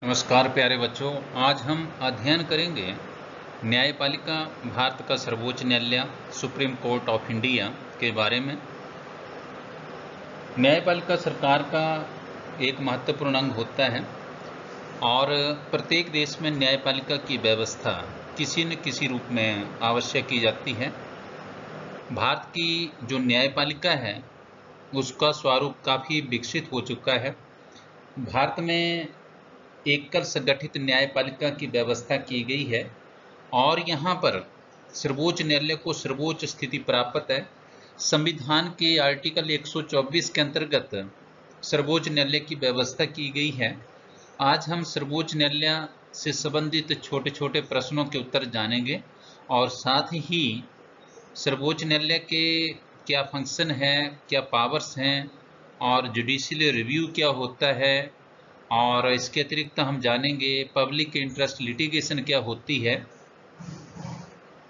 नमस्कार प्यारे बच्चों, आज हम अध्ययन करेंगे न्यायपालिका भारत का सर्वोच्च न्यायालय सुप्रीम कोर्ट ऑफ इंडिया के बारे में। न्यायपालिका सरकार का एक महत्वपूर्ण अंग होता है और प्रत्येक देश में न्यायपालिका की व्यवस्था किसी न किसी रूप में आवश्यक की जाती है। भारत की जो न्यायपालिका है उसका स्वरूप काफ़ी विकसित हो चुका है। भारत में एकल संगठित न्यायपालिका की व्यवस्था की गई है और यहाँ पर सर्वोच्च न्यायालय को सर्वोच्च स्थिति प्राप्त है। संविधान के आर्टिकल 124 के अंतर्गत सर्वोच्च न्यायालय की व्यवस्था की गई है। आज हम सर्वोच्च न्यायालय से संबंधित छोटे छोटे प्रश्नों के उत्तर जानेंगे और साथ ही सर्वोच्च न्यायालय के क्या फंक्शन है, क्या पावर्स हैं और जुडिशियल रिव्यू क्या होता है, और इसके अतिरिक्त हम जानेंगे पब्लिक इंटरेस्ट लिटिगेशन क्या होती है।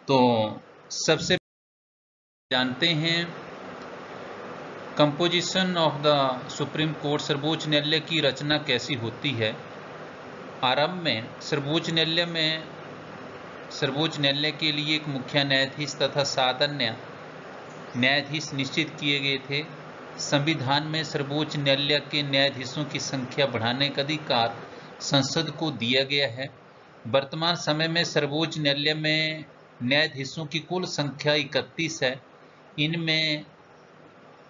तो सबसे जानते हैं composition of the supreme court, सर्वोच्च न्यायालय की रचना कैसी होती है। आरंभ में सर्वोच्च न्यायालय के लिए एक मुख्य न्यायाधीश तथा 7 अन्य न्यायाधीश निश्चित किए गए थे। संविधान में सर्वोच्च न्यायालय के न्यायाधीशों की संख्या बढ़ाने का अधिकार संसद को दिया गया है। वर्तमान समय में सर्वोच्च न्यायालय में न्यायाधीशों की कुल संख्या 31 है। इनमें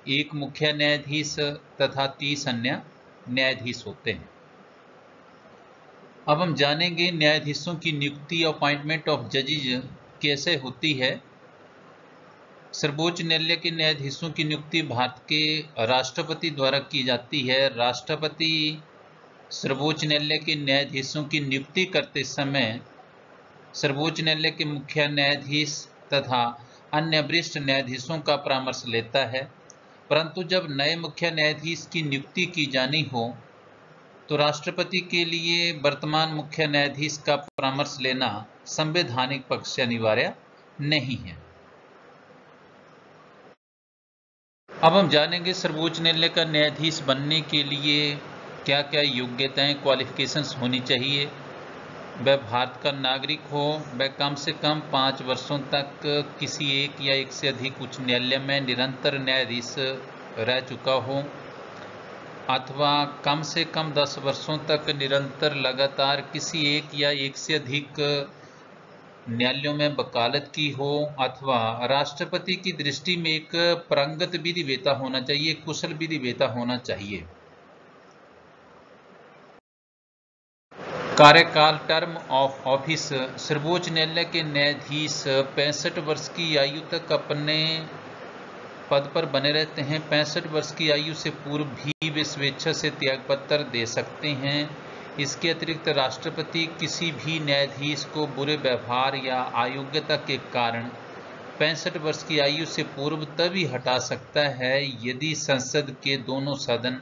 एक मुख्य न्यायाधीश तथा 30 अन्य न्यायाधीश होते हैं। अब हम जानेंगे न्यायाधीशों की नियुक्ति, अपॉइंटमेंट ऑफ जजेज कैसे होती है। सर्वोच्च न्यायालय के न्यायाधीशों की नियुक्ति भारत के राष्ट्रपति द्वारा की जाती है। राष्ट्रपति सर्वोच्च न्यायालय के न्यायाधीशों की नियुक्ति करते समय सर्वोच्च न्यायालय के मुख्य न्यायाधीश तथा अन्य वरिष्ठ न्यायाधीशों का परामर्श लेता है। परंतु जब नए मुख्य न्यायाधीश की नियुक्ति की जानी हो तो राष्ट्रपति के लिए वर्तमान मुख्य न्यायाधीश का परामर्श लेना संवैधानिक पक्ष से अनिवार्य नहीं है। अब हम जानेंगे सर्वोच्च न्यायालय का न्यायाधीश बनने के लिए क्या क्या योग्यताएं, क्वालिफिकेशंस होनी चाहिए। वह भारत का नागरिक हो, वह कम से कम 5 वर्षों तक किसी एक या एक से अधिक उच्च न्यायालय में निरंतर न्यायाधीश रह चुका हो, अथवा कम से कम 10 वर्षों तक निरंतर लगातार किसी एक या एक से अधिक न्यायालयों में वकालत की हो, अथवा राष्ट्रपति की दृष्टि में एक पारंगत विधिवेता होना चाहिए, कुशल विधिवेता होना चाहिए। कार्यकाल, टर्म ऑफ ऑफिस, सर्वोच्च न्यायालय के न्यायाधीश 65 वर्ष की आयु तक अपने पद पर बने रहते हैं। 65 वर्ष की आयु से पूर्व भी वे स्वेच्छा से त्यागपत्र दे सकते हैं। इसके अतिरिक्त राष्ट्रपति किसी भी न्यायाधीश को बुरे व्यवहार या अयोग्यता के कारण 65 वर्ष की आयु से पूर्व तभी हटा सकता है यदि संसद के दोनों सदन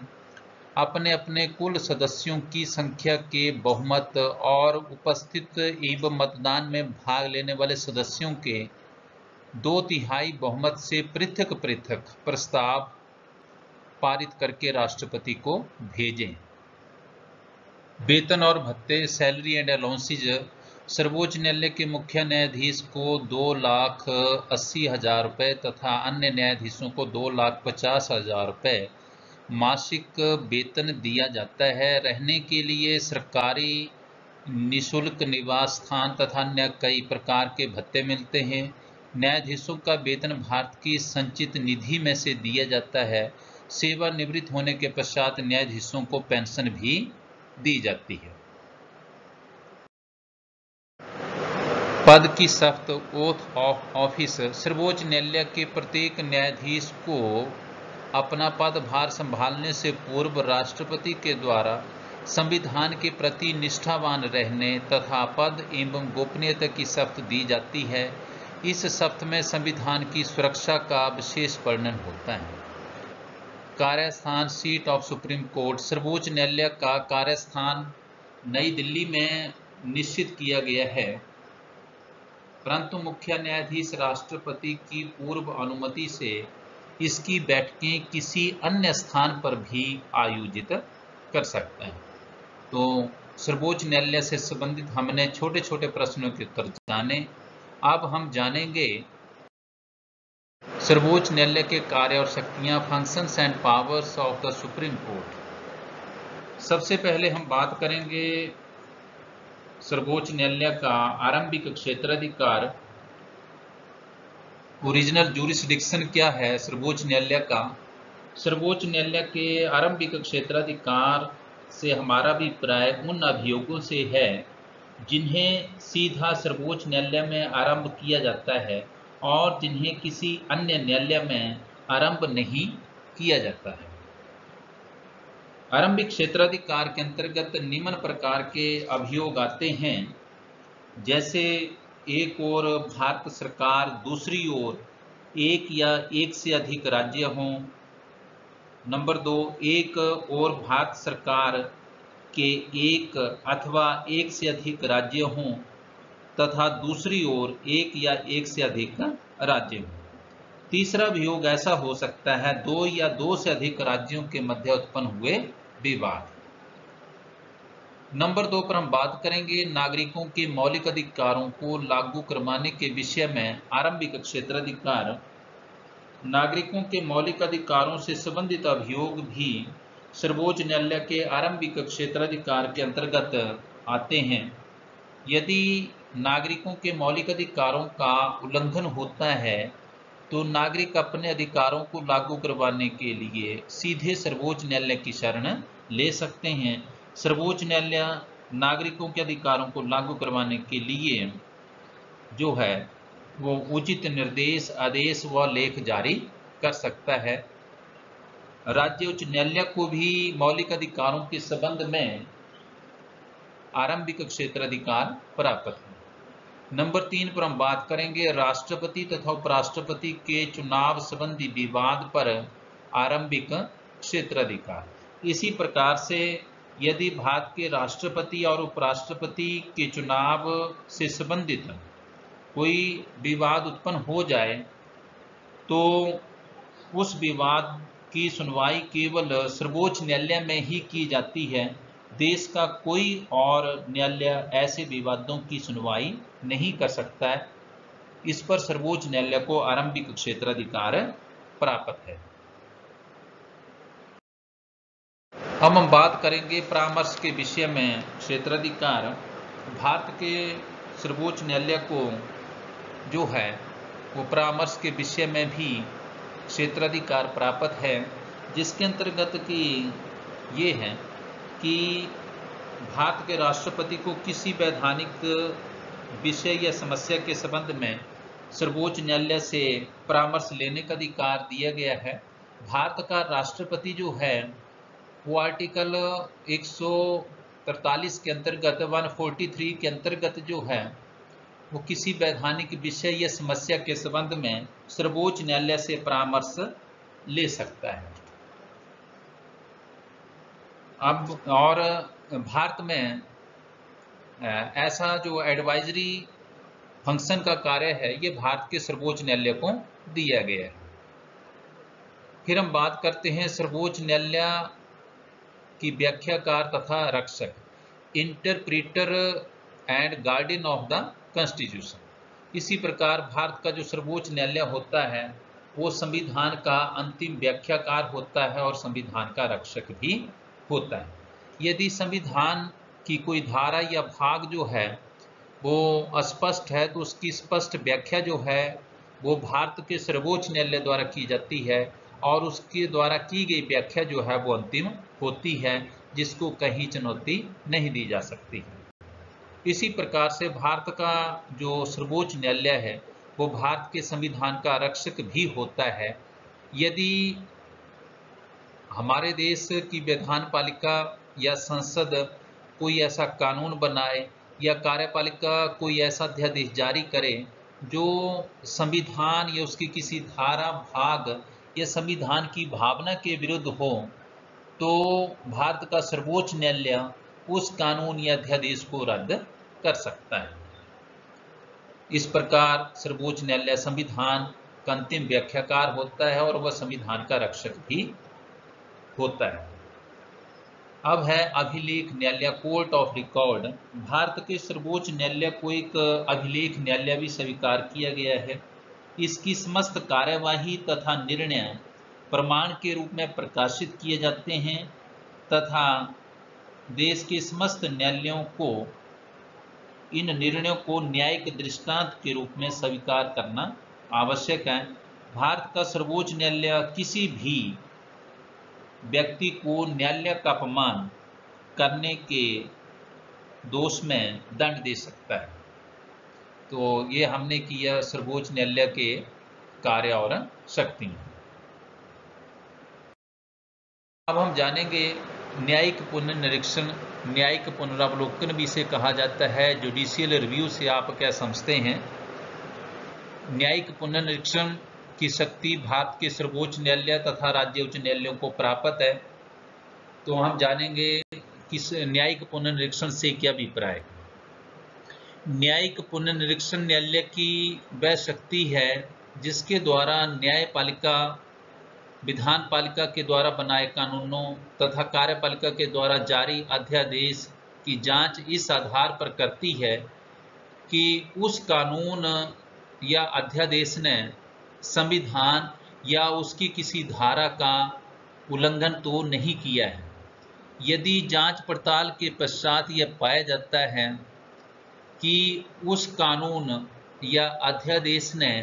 अपने अपने कुल सदस्यों की संख्या के बहुमत और उपस्थित एवं मतदान में भाग लेने वाले सदस्यों के 2/3 बहुमत से पृथक पृथक प्रस्ताव पारित करके राष्ट्रपति को भेजें। वेतन और भत्ते, सैलरी एंड अलाउंसेज, सर्वोच्च न्यायालय के मुख्य न्यायाधीश को 2,80,000 रुपये तथा अन्य न्यायाधीशों को 2,50,000 रुपये मासिक वेतन दिया जाता है। रहने के लिए सरकारी निःशुल्क निवास स्थान तथा अन्य कई प्रकार के भत्ते मिलते हैं। न्यायाधीशों का वेतन भारत की संचित निधि में से दिया जाता है। सेवानिवृत्त होने के पश्चात न्यायाधीशों को पेंशन भी दी जाती है। पद की शपथ, ओथ ऑफ ऑफिस, सर्वोच्च न्यायालय के प्रत्येक न्यायाधीश को अपना पदभार संभालने से पूर्व राष्ट्रपति के द्वारा संविधान के प्रति निष्ठावान रहने तथा पद एवं गोपनीयता की शपथ दी जाती है। इस शपथ में संविधान की सुरक्षा का विशेष वर्णन होता है। कार्यस्थान, सीट ऑफ सुप्रीम कोर्ट, सर्वोच्च न्यायालय का कार्यस्थान नई दिल्ली में निश्चित किया गया है, परंतु मुख्य न्यायाधीश राष्ट्रपति की पूर्व अनुमति से इसकी बैठकें किसी अन्य स्थान पर भी आयोजित कर सकते हैं। तो सर्वोच्च न्यायालय से संबंधित हमने छोटे छोटे प्रश्नों के उत्तर जाने। अब हम जानेंगे सर्वोच्च न्यायालय के कार्य और शक्तियां, functions and powers of the supreme court. सबसे पहले हम बात करेंगे सर्वोच्च न्यायालय का आरंभिक क्षेत्राधिकार, ओरिजिनल जूरिसडिक्शन क्या है सर्वोच्च न्यायालय का। सर्वोच्च न्यायालय के आरंभिक क्षेत्राधिकार से हमारा अभिप्राय उन अभियोगों से है जिन्हें सीधा सर्वोच्च न्यायालय में आरंभ किया जाता है और जिन्हें किसी अन्य न्यायालय में आरंभ नहीं किया जाता है। आरंभिक क्षेत्राधिकार के अंतर्गत निम्न प्रकार के अभियोग आते हैं, जैसे एक ओर भारत सरकार, दूसरी ओर एक या एक से अधिक राज्य हों। नंबर 2, एक और भारत सरकार के एक अथवा एक से अधिक राज्य हों तथा दूसरी ओर एक या एक से अधिक राज्य हों। तीसरा अभियोग ऐसा हो सकता है 2 या 2 से अधिक राज्यों के मध्य उत्पन्न हुए विवाद। नंबर 2 पर हम बात करेंगे नागरिकों के मौलिक अधिकारों को लागू करवाने के विषय में आरंभिक क्षेत्राधिकार। नागरिकों के मौलिक अधिकारों से संबंधित अभियोग भी सर्वोच्च न्यायालय के आरंभिक क्षेत्राधिकार के अंतर्गत आते हैं। यदि नागरिकों के मौलिक अधिकारों का उल्लंघन होता है तो नागरिक अपने अधिकारों को लागू करवाने के लिए सीधे सर्वोच्च न्यायालय की शरण ले सकते हैं। सर्वोच्च न्यायालय नागरिकों के अधिकारों को लागू करवाने के लिए जो है वो उचित निर्देश, आदेश व लेख जारी कर सकता है। राज्य उच्च न्यायालय को भी मौलिक अधिकारों के संबंध में आरंभिक क्षेत्राधिकार प्राप्त है। नंबर 3 पर हम बात करेंगे राष्ट्रपति तथा उपराष्ट्रपति के चुनाव संबंधी विवाद पर आरंभिक क्षेत्राधिकार। इसी प्रकार से यदि भारत के राष्ट्रपति और उपराष्ट्रपति के चुनाव से संबंधित कोई विवाद उत्पन्न हो जाए तो उस विवाद की सुनवाई केवल सर्वोच्च न्यायालय में ही की जाती है। देश का कोई और न्यायालय ऐसे विवादों की सुनवाई नहीं कर सकता है। इस पर सर्वोच्च न्यायालय को आरंभिक क्षेत्राधिकार प्राप्त है। अब हम बात करेंगे परामर्श के विषय में क्षेत्राधिकार। भारत के सर्वोच्च न्यायालय को जो है वो परामर्श के विषय में भी क्षेत्राधिकार प्राप्त है, जिसके अंतर्गत कि ये है कि भारत के राष्ट्रपति को किसी वैधानिक विषय या समस्या के संबंध में सर्वोच्च न्यायालय से परामर्श लेने का अधिकार दिया गया है। भारत का राष्ट्रपति जो है वो आर्टिकल 143 के अंतर्गत 143 के अंतर्गत जो है वो किसी वैधानिक विषय या समस्या के संबंध में सर्वोच्च न्यायालय से परामर्श ले सकता है। अब और भारत में ऐसा जो एडवाइजरी फंक्शन का कार्य है ये भारत के सर्वोच्च न्यायालय को दिया गया है। फिर हम बात करते हैं सर्वोच्च न्यायालय की व्याख्याकार तथा रक्षक, interpreter and guardian of the constitution. इसी प्रकार भारत का जो सर्वोच्च न्यायालय होता है वो संविधान का अंतिम व्याख्याकार होता है और संविधान का रक्षक भी होता है। यदि संविधान की कोई धारा या भाग जो है वो अस्पष्ट है तो उसकी स्पष्ट व्याख्या जो है वो भारत के सर्वोच्च न्यायालय द्वारा की जाती है और उसके द्वारा की गई व्याख्या जो है वो अंतिम होती है, जिसको कहीं चुनौती नहीं दी जा सकती। इसी प्रकार से भारत का जो सर्वोच्च न्यायालय है वो भारत के संविधान का रक्षक भी होता है। यदि हमारे देश की विधान पालिका या संसद कोई ऐसा कानून बनाए या कार्यपालिका कोई ऐसा अध्यादेश जारी करे जो संविधान या उसकी किसी धारा, भाग या संविधान की भावना के विरुद्ध हो, तो भारत का सर्वोच्च न्यायालय उस कानून या अध्यादेश को रद्द कर सकता है। इस प्रकार सर्वोच्च न्यायालय संविधान का अंतिम व्याख्याकार होता है और वह संविधान का रक्षक भी होता है। अब है अभिलेख न्यायालय, कोर्ट ऑफ रिकॉर्ड। भारत के सर्वोच्च न्यायालय को एक अभिलेख न्यायालय भी स्वीकार किया गया है। इसकी समस्त कार्यवाही तथा निर्णय प्रमाण के रूप में प्रकाशित किए जाते हैं तथा देश के समस्त न्यायालयों को इन निर्णयों को न्यायिक दृष्टांत के रूप में स्वीकार करना आवश्यक है। भारत का सर्वोच्च न्यायालय किसी भी व्यक्ति को न्यायालय का अपमान करने के दोष में दंड दे सकता है। तो ये हमने किया सर्वोच्च न्यायालय के कार्य और शक्ति। अब हम जानेंगे न्यायिक पुनर्निरीक्षण। न्यायिक पुनरावलोकन भी इसे कहा जाता है। जुडिशियल रिव्यू से आप क्या समझते हैं? न्यायिक पुनर्निरीक्षण की शक्ति भारत के सर्वोच्च न्यायालय तथा राज्य उच्च न्यायालयों को प्राप्त है। तो हम जानेंगे कि न्यायिक पुनर्निरीक्षण से क्या अभिप्राय। न्यायिक पुनर्निरीक्षण न्यायालय की वह शक्ति है जिसके द्वारा न्यायपालिका विधान पालिका के द्वारा बनाए कानूनों तथा कार्यपालिका के द्वारा जारी अध्यादेश की जांच इस आधार पर करती है कि उस कानून या अध्यादेश ने संविधान या उसकी किसी धारा का उल्लंघन तो नहीं किया है। यदि जांच पड़ताल के पश्चात यह पाया जाता है कि उस कानून या अध्यादेश ने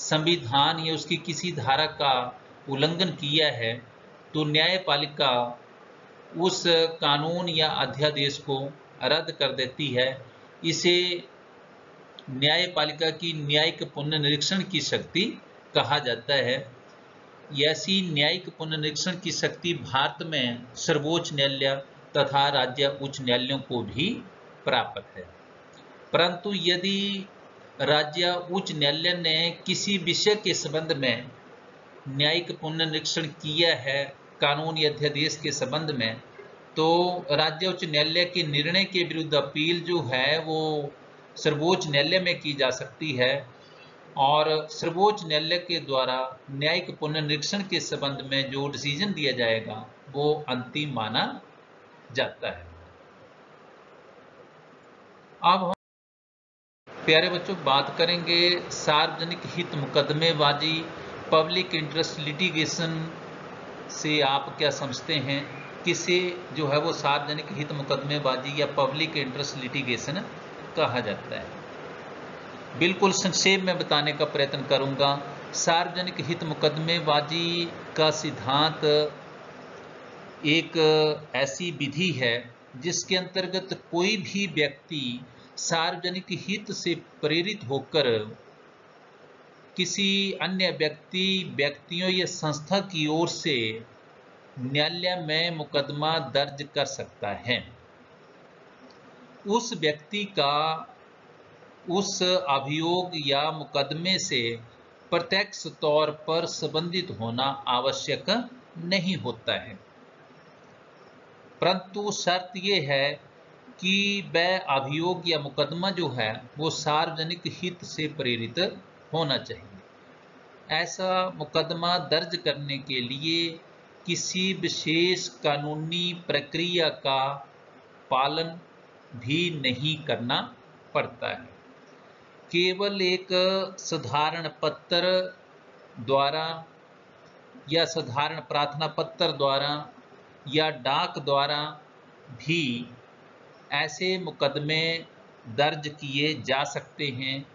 संविधान या उसकी किसी धारा का उल्लंघन किया है तो न्यायपालिका उस कानून या अध्यादेश को रद्द कर देती है। इसे न्यायपालिका की न्यायिक पुनर्निरीक्षण की शक्ति कहा जाता है। ऐसी न्यायिक पुनर्निरीक्षण की शक्ति भारत में सर्वोच्च न्यायालय तथा राज्य उच्च न्यायालयों को भी प्राप्त है। परंतु यदि राज्य उच्च न्यायालय ने किसी विषय के संबंध में न्यायिक पुनर्निरीक्षण किया है कानून या अध्यादेश के संबंध में, तो राज्य उच्च न्यायालय के निर्णय के विरुद्ध अपील जो है वो सर्वोच्च न्यायालय में की जा सकती है और सर्वोच्च न्यायालय के द्वारा न्यायिक पुनर्निरीक्षण के संबंध में जो डिसीजन दिया जाएगा वो अंतिम माना जाता है। अब हम प्यारे बच्चों बात करेंगे सार्वजनिक हित मुकदमेबाजी, पब्लिक इंटरेस्ट लिटिगेशन से आप क्या समझते हैं? किसे जो है वो सार्वजनिक हित मुकदमेबाजी या पब्लिक इंटरेस्ट लिटिगेशन कहा जाता है? बिल्कुल संक्षेप में बताने का प्रयत्न करूंगा। सार्वजनिक हित मुकदमेबाजी का सिद्धांत एक ऐसी विधि है जिसके अंतर्गत कोई भी व्यक्ति सार्वजनिक हित से प्रेरित होकर किसी अन्य व्यक्तियों या संस्था की ओर से न्यायालय में मुकदमा दर्ज कर सकता है। उस व्यक्ति का उस अभियोग या मुकदमे से प्रत्यक्ष तौर पर संबंधित होना आवश्यक नहीं होता है, परंतु शर्त यह है कि वह अभियोग या मुकदमा जो है वो सार्वजनिक हित से प्रेरित होना चाहिए। ऐसा मुकदमा दर्ज करने के लिए किसी विशेष कानूनी प्रक्रिया का पालन भी नहीं करना पड़ता है। केवल एक साधारण पत्र द्वारा या साधारण प्रार्थना पत्र द्वारा या डाक द्वारा भी ऐसे मुकदमे दर्ज किए जा सकते हैं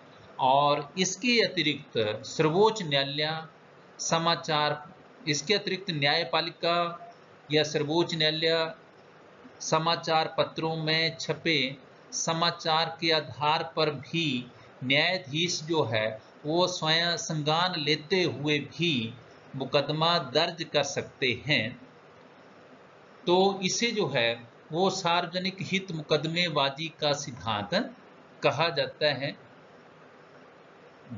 और इसके अतिरिक्त सर्वोच्च न्यायालय इसके अतिरिक्त न्यायपालिका या सर्वोच्च न्यायालय समाचार पत्रों में छपे समाचार के आधार पर भी न्यायाधीश जो है वो स्वयं संज्ञान लेते हुए भी मुकदमा दर्ज कर सकते हैं। तो इसे जो है वो सार्वजनिक हित मुकदमेबाजी का सिद्धांत कहा जाता है।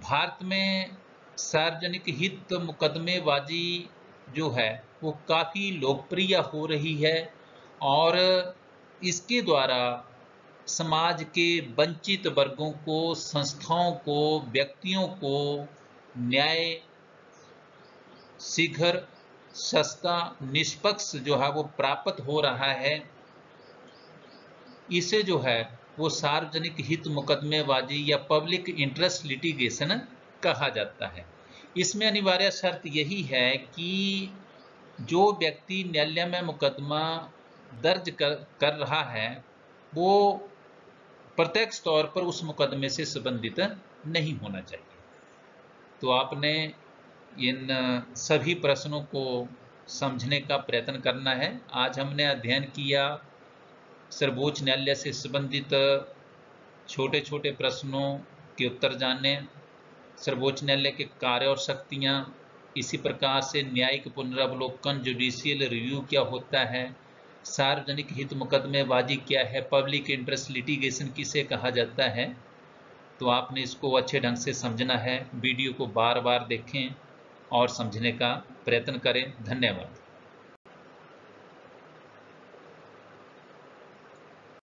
भारत में सार्वजनिक हित मुकदमेबाजी जो है वो काफ़ी लोकप्रिय हो रही है और इसके द्वारा समाज के वंचित वर्गों को, संस्थाओं को, व्यक्तियों को न्याय शीघ्र, सस्ता निष्पक्ष जो है वो प्राप्त हो रहा है, इसे जो है वो सार्वजनिक हित मुकदमेबाजी या पब्लिक इंटरेस्ट लिटिगेशन कहा जाता है। इसमें अनिवार्य शर्त यही है कि जो व्यक्ति न्यायालय में मुकदमा दर्ज कर रहा है वो प्रत्यक्ष तौर पर उस मुकदमे से संबंधित नहीं होना चाहिए। तो आपने इन सभी प्रश्नों को समझने का प्रयत्न करना है। आज हमने अध्ययन किया सर्वोच्च न्यायालय से संबंधित छोटे छोटे प्रश्नों के उत्तर जाने, सर्वोच्च न्यायालय के कार्य और शक्तियाँ, इसी प्रकार से न्यायिक पुनरावलोकन जुडिशियल रिव्यू क्या होता है, सार्वजनिक हित मुकदमेबाजी क्या है, पब्लिक इंटरेस्ट लिटिगेशन किसे कहा जाता है। तो आपने इसको अच्छे ढंग से समझना है। वीडियो को बार बार देखें और समझने का प्रयत्न करें। धन्यवाद।